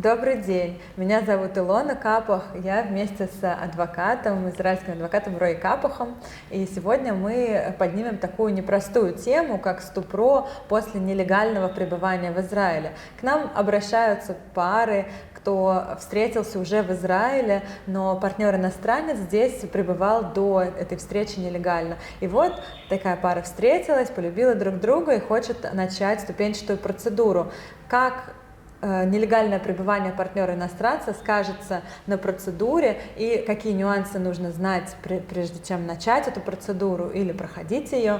Добрый день, меня зовут Илона Капах, я вместе с адвокатом, израильским адвокатом Рои Капахом, и сегодня мы поднимем такую непростую тему, как СТУПРО после нелегального пребывания в Израиле. К нам обращаются пары, кто встретился уже в Израиле, но партнер-иностранец здесь пребывал до этой встречи нелегально. И вот такая пара встретилась, полюбила друг друга и хочет начать ступенчатую процедуру. Как нелегальное пребывание партнера-иностранца скажется на процедуре и какие нюансы нужно знать, прежде чем начать эту процедуру или проходить ее.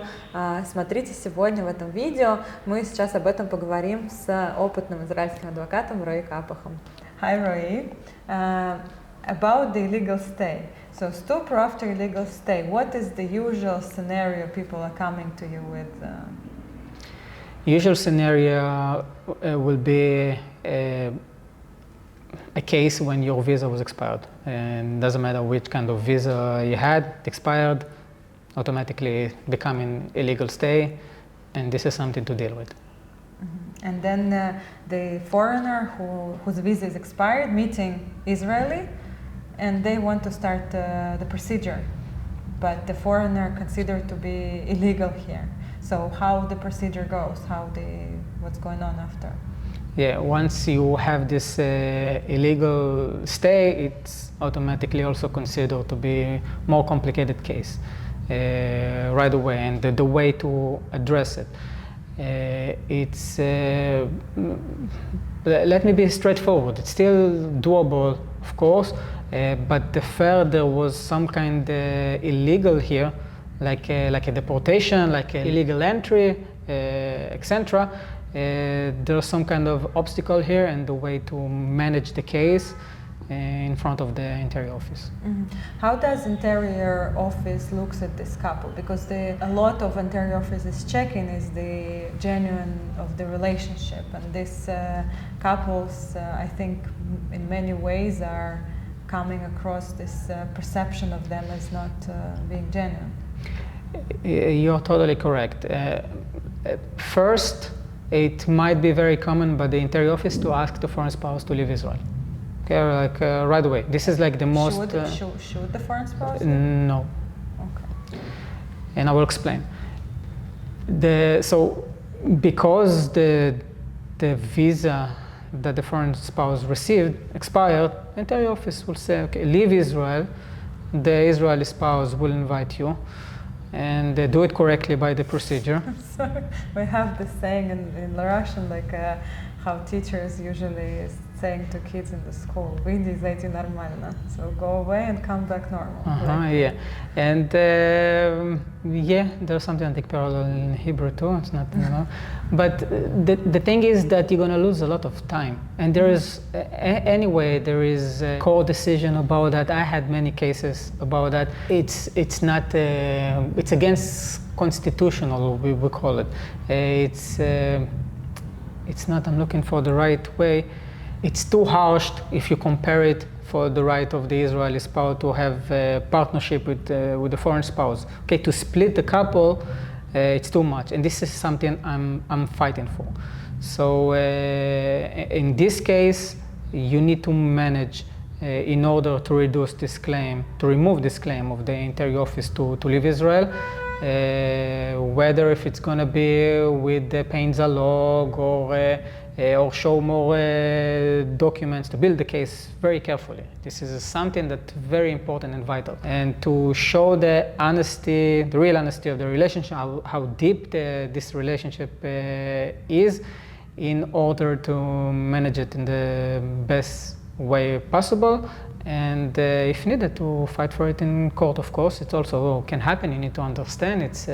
Смотрите сегодня в этом видео. Мы сейчас об этом поговорим с опытным израильским адвокатом Рои Капахом. Hi Roy. About the illegal stay. So stupro after illegal stay, what is the usual scenario people are coming to you with? Usual scenario will be a case when your visa was expired, and doesn't matter which kind of visa you had, expired, automatically becoming illegal stay, and this is something to deal with. Mm-hmm. And then the foreigner whose visa is expired meeting Israeli, and they want to start the procedure, but the foreigner considered to be illegal here. So how the procedure goes, what's going on after? Yeah, once you have this illegal stay, it's automatically also considered to be more complicated case right away. And the way to address it, let me be straightforward. It's still doable, of course, but the fact there was some kind illegal here, like a deportation, like an illegal entry, etc. There's some kind of obstacle here, and the way to manage the case in front of the Interior Office. Mm-hmm. How does Interior Office looks at this couple? Because a lot of Interior Office is checking is the genuine of the relationship, and these couples, I think, in many ways are coming across this perception of them as not being genuine. You're totally correct. First, it might be very common by the Interior Office to ask the foreign spouse to leave Israel. Okay, like right away. This is like the most. Should the foreign spouse? No. Okay. And I will explain. Because the visa that the foreign spouse received expired, the Interior Office will say, okay, leave Israel. The Israeli spouse will invite you, and do it correctly by the procedure. Sorry, we have this saying in Russian, like how teachers usually saying to kids in the school, "Выйди, зайди нормально." So go away and come back normal. Yeah, and yeah, there's something like parallel in Hebrew too. It's not, but the thing is that you're gonna lose a lot of time, and there is anyway there is a court decision about that. I had many cases about that. It's not it's against constitutional, we call it. It's not. I'm looking for the right way. It's too harsh if you compare it for the right of the Israeli spouse to have a partnership with the foreign spouse. Okay, to split the couple, it's too much, and this is something I'm fighting for. So in this case, you need to manage in order to reduce this claim, to remove this claim of the Interior Office to leave Israel. Whether if it's going to be with the paying zalog or show more documents to build the case very carefully. This is something that's very important and vital. And to show the honesty, the real honesty of the relationship, how deep this relationship is, in order to manage it in the best way possible. And if needed, to fight for it in court, of course. It also can happen. You need to understand it's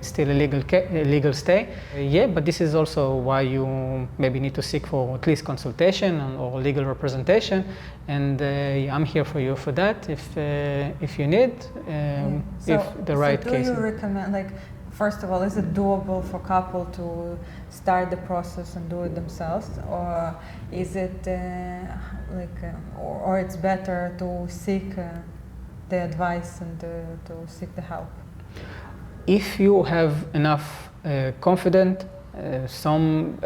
still a legal stay. Yeah, but this is also why you maybe need to seek for at least consultation or legal representation. And I'm here for you for that if you need, if the right case. So do you recommend, like, first of all, is it doable for couple to start the process and do it themselves, or is it or it's better to seek the advice and to seek the help? If you have enough confidence Some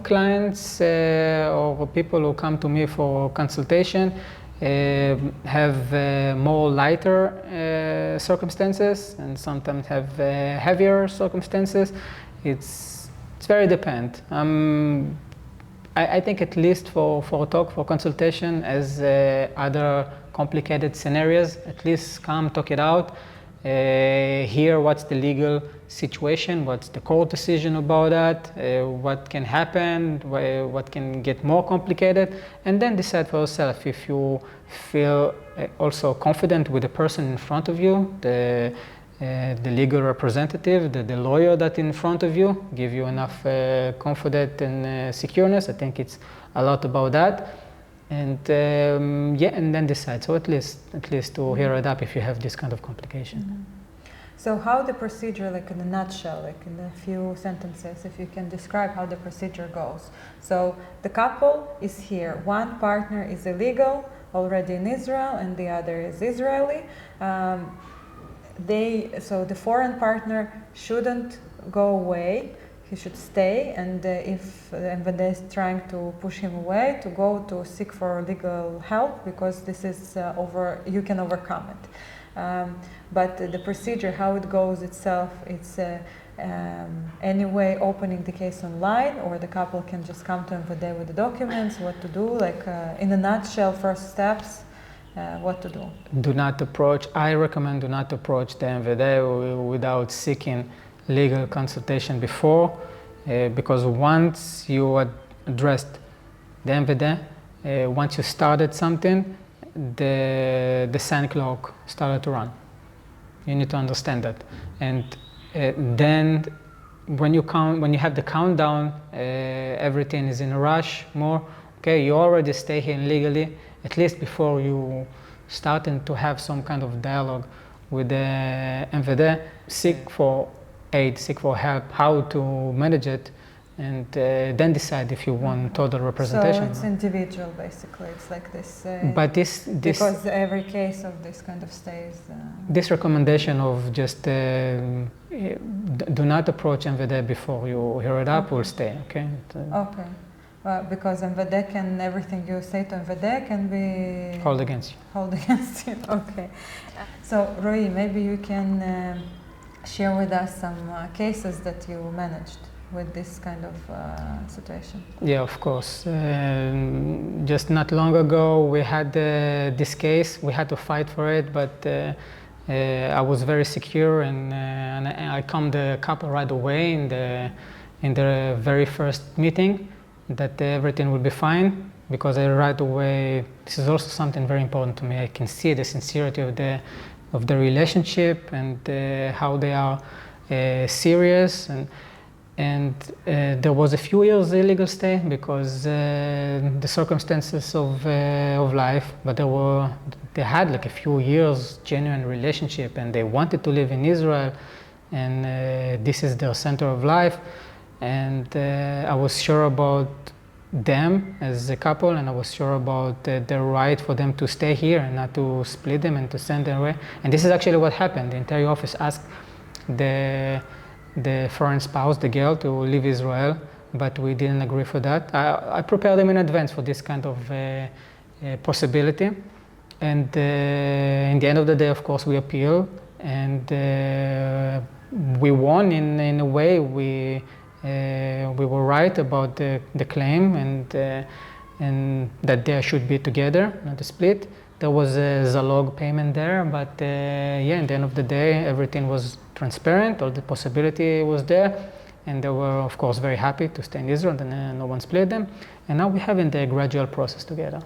clients or people who come to me for consultation have more lighter circumstances, and sometimes have heavier circumstances. It's very dependent. I think at least for a talk, for consultation, as other complicated scenarios, at least come, talk it out, hear what's the legal situation, what's the court decision about that, what can happen, what can get more complicated, and then decide for yourself if you feel also confident with the person in front of you, the legal representative, the lawyer that in front of you, give you enough confidence and secureness. I think it's a lot about that. And and then decide. So at least to hear it up if you have this kind of complication. Mm-hmm. So how the procedure, like in a nutshell, like in a few sentences, if you can describe how the procedure goes. So the couple is here. One partner is illegal, already in Israel, and the other is Israeli. So the foreign partner shouldn't go away. He should stay, and if the MVD is trying to push him away, to go to seek for legal help, because this is you can overcome it. But the procedure, how it goes itself, it's anyway opening the case online, or the couple can just come to MVD with the documents, what to do, like in a nutshell, first steps, what to do. I recommend do not approach the MVD without seeking legal consultation before, because once you addressed the MVD, once you started something, the sand clock started to run. You need to understand that. And then when you have the countdown, everything is in a rush more. Okay, you already stay here illegally, at least before you starting to have some kind of dialogue with the MVD, seek for aid, seek for help, how to manage it, and then decide if you want total representation. So it's individual, basically. It's like this. But this because every case of this kind of stays. This recommendation of just do not approach MVD before you hear it up will stay. Okay. Okay. Because MVD can, everything you say to MVD can be hold against you. Hold against you. Okay. So Roy, maybe you can share with us some cases that you managed with this kind of situation. Yeah, of course. Just not long ago we had this case. We had to fight for it, but I was very secure, and I calmed the couple right away in the very first meeting that everything will be fine, because I right away, this is also something very important to me, I can see the sincerity of the relationship and how they are serious, and there was a few years illegal stay because the circumstances of life, but they had like a few years genuine relationship, and they wanted to live in Israel, and this is their center of life, and I was sure about them as a couple, and I was sure about the right for them to stay here and not to split them and to send them away. And this is actually what happened. The interior office asked the foreign spouse, the girl, to leave Israel, but we didn't agree for that. I prepared them in advance for this kind of possibility, and in the end of the day, of course, we appealed, and we won in a way. We were right about the claim, and that they should be together, not a split. There was a zalog payment there, but yeah, at the end of the day, everything was transparent, all the possibility was there, and they were, of course, very happy to stay in Israel, and no one split them. And now we're having the gradual process together.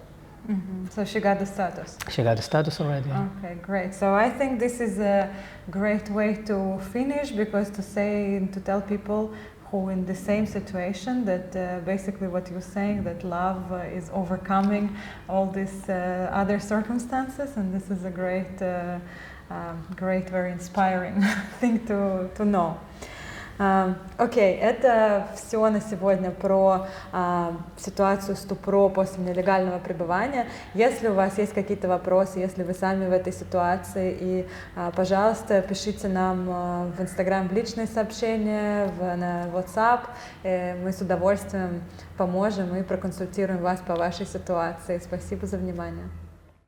Mm-hmm. So she got the status? She got the status already. Okay, great. So I think this is a great way to finish, because to tell people who in the same situation, that basically what you're saying, that love is overcoming all these other circumstances, and this is a great, very inspiring thing to know. Окей, это все на сегодня про ситуацию СТУПРО после нелегального пребывания. Если у вас есть какие-то вопросы, если вы сами в этой ситуации, пожалуйста, пишите нам в Инстаграм в личные сообщения, на WhatsApp. Мы с удовольствием поможем и проконсультируем вас по вашей ситуации. Спасибо за внимание.